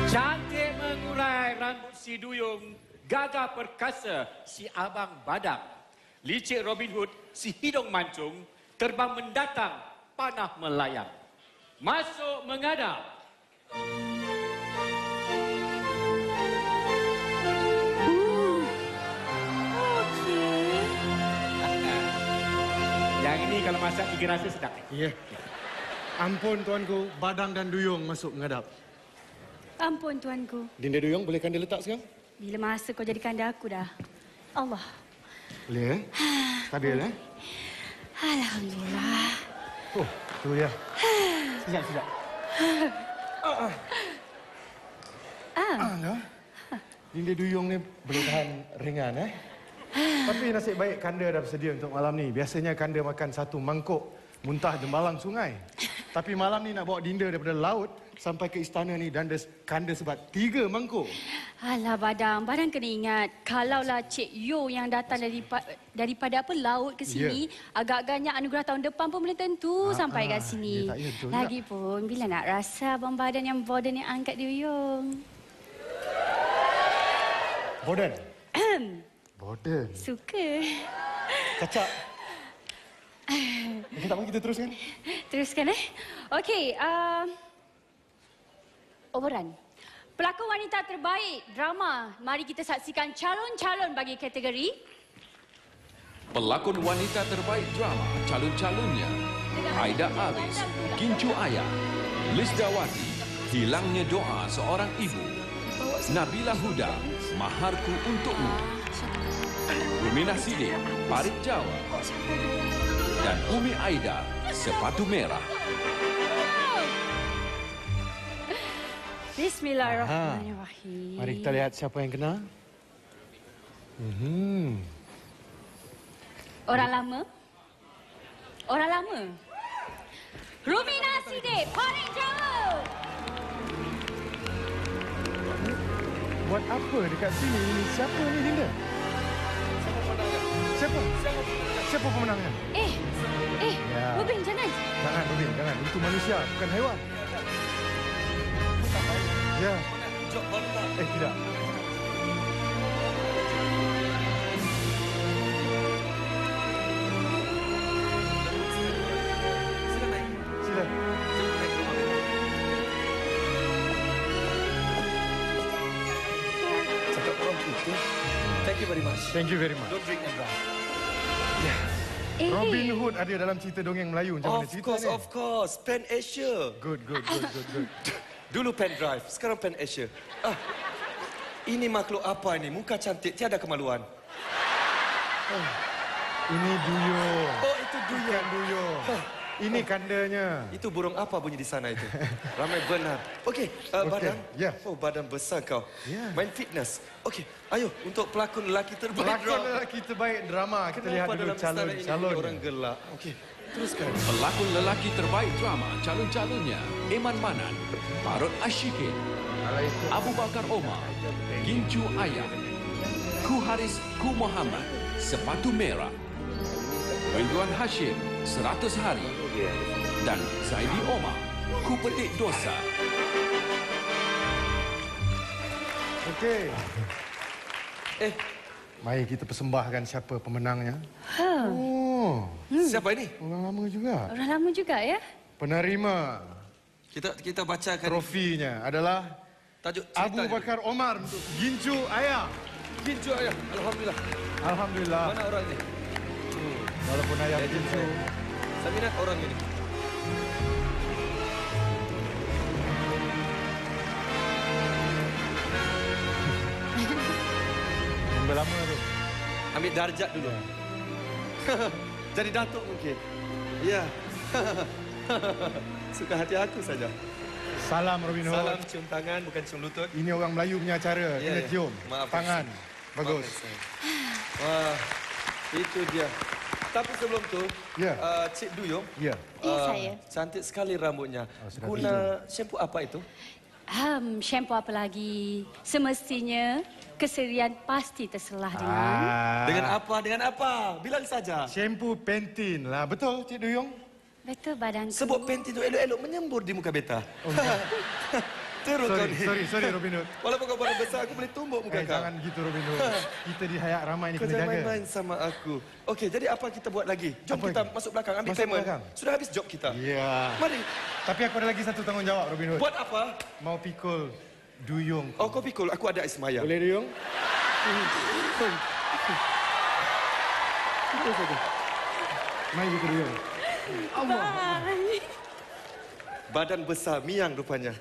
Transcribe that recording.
Cantik mengurai rambut si Duyung, gagah perkasa si Abang Badang. Licik Robin Hood si Hidung Mancung, terbang mendatang panah melayang. Masuk menghadap. Okey. Yang ini kalau masak tiga rasa sedap. Ya. Ampun tuanku, Badang dan Duyung masuk menghadap. Ampun tuanku. Dinda Duyung, boleh Kanda letak sekarang? Bila masa kau jadi kanda aku dah. Allah. Boleh, Stabil, Alhamdulillah. Oh, tu dia. Sekejap. Ya. Dinda Duyung ni boleh tahan ringan, Tapi nasib baik Kanda dah bersedia untuk malam ni. Biasanya Kanda makan satu mangkuk muntah jembalang sungai. Tapi malam ni nak bawa Dinda daripada laut sampai ke istana ni dan Kanda sebab 3 mangkuk. Alah Badang, Badang kena ingat kalaulah Cik Yo yang datang daripada apa laut ke sini, agak-agaknya anugerah tahun depan pun belum tentu sampai kat sini. Ya, betul Lagipun bila nak rasa Abang Badan yang boden yang angkat Duyung. Boden. Boden. Suka. Kacak. Kita tak apa, kita teruskan. Teruskan Okey, overrun. Pelakon wanita terbaik drama. Mari kita saksikan calon-calon bagi kategori Pelakon wanita terbaik drama calon-calonnya: Aida Aris, Gincu Ayah; Lisdawati, Hilangnya Doa Seorang Ibu; Nabila Huda, Maharku Untukmu; Ruminah Siddiq, Parit Jawa; dan Umi Aida, Sepatu Merah. Bismillahirrahmanirrahim. Mari kita lihat siapa yang kena. Orang lama. Orang lama. Ruminah Siddiq, Parit Jawa. Buat apa dekat sini? Ini siapa ni, Dinda? Siapa? Siapa pemenangnya? Ya. Rubin, jangan. Jangan, Rubin, jangan. Itu manusia, bukan haiwan. Ya. Tidak. Sila. Cakap orang itu. Thank you very much. Thank you very much. Don't drink and drive. Robin Hood ada dalam cerita dongeng Melayu. Macam mana cerita ni? Of course. Pan Asia. Good. Dulu Pan Drive, sekarang Pan Asia. Ini makhluk apa ini? Muka cantik, tiada kemaluan. Ini Duyung. Oh, itu Bukan Duyung. Duyung. Ini kandanya. Itu burung apa bunyi di sana itu? Ramai benar. Okey, badan. Ya. Oh, badan besar kau. Ya. Main fitness. Okey, ayo untuk pelakon lelaki terbaik. Pelakon lelaki terbaik drama. Kita lihat dulu dalam istana ini calon. orang gelak? Okey, teruskan. Pelakon lelaki terbaik drama calon-calonnya: Eman Manan, Parot Ashikin, Abu Bakar Omar, Gincu Ayah; Ku Haris, Ku Muhammad, Sepatu Merah; Ridwan Hashim, 100 Hari; dan Zaidi Omar, Ku Petik Dosa. Okey. Mari kita persembahkan siapa pemenangnya. Oh, Siapa ini? orang lama juga. Orang lama juga ya. Penerima Kita bacakan trofinya adalah tajuk Abu ceritanya. Bakar Omar untuk Gincu Ayah. Gincu Ayah. Alhamdulillah. Alhamdulillah. Mana orang ini? Walaupun ayah Gincu. Saya minat orang ini. Nombor lama tu. Ambil darjat dulu. Jadi datuk mungkin. Ya. Suka hati aku saja. Salam Robin Hood. Salam cium tangan, bukan cium lutut. Ini orang Melayu punya cara. Ya, Kena ya. cium. Maaf, Tangan. Bagus. Wah, itu dia. Tapi sebelum tu, Ya. Cik Duyung, Ya. Saya. cantik sekali rambutnya. sudah Guna shampoo apa itu? Shampoo apa lagi? Semestinya keserian pasti terselah dengan Dengan apa? Dengan apa? Bilang saja. Shampoo Pantene lah. Betul, Cik Duyung? betul badanku. Sebut Pantene itu elok-elok menyembur di muka beta. Teruk kau ni. Sorry Robin Hood. Walaupun kau badan besar, aku boleh tumbuk muka kau. Jangan gitu Robin Hood. Kita di hayat ramai ni Kau kena jangan jaga. main-main sama aku. Okey, jadi apa kita buat lagi? Jom Apa kita lagi? masuk belakang, ambil Masuk payment. belakang? Sudah habis job kita. Ya. Mari. Tapi aku ada lagi satu tanggungjawab Robin Hood. Buat apa? Mau pikul duyung. Oh, kau pikul. Aku ada ais maya. Boleh duyung? Main kita duyung. Bye. Badan besar, miang rupanya.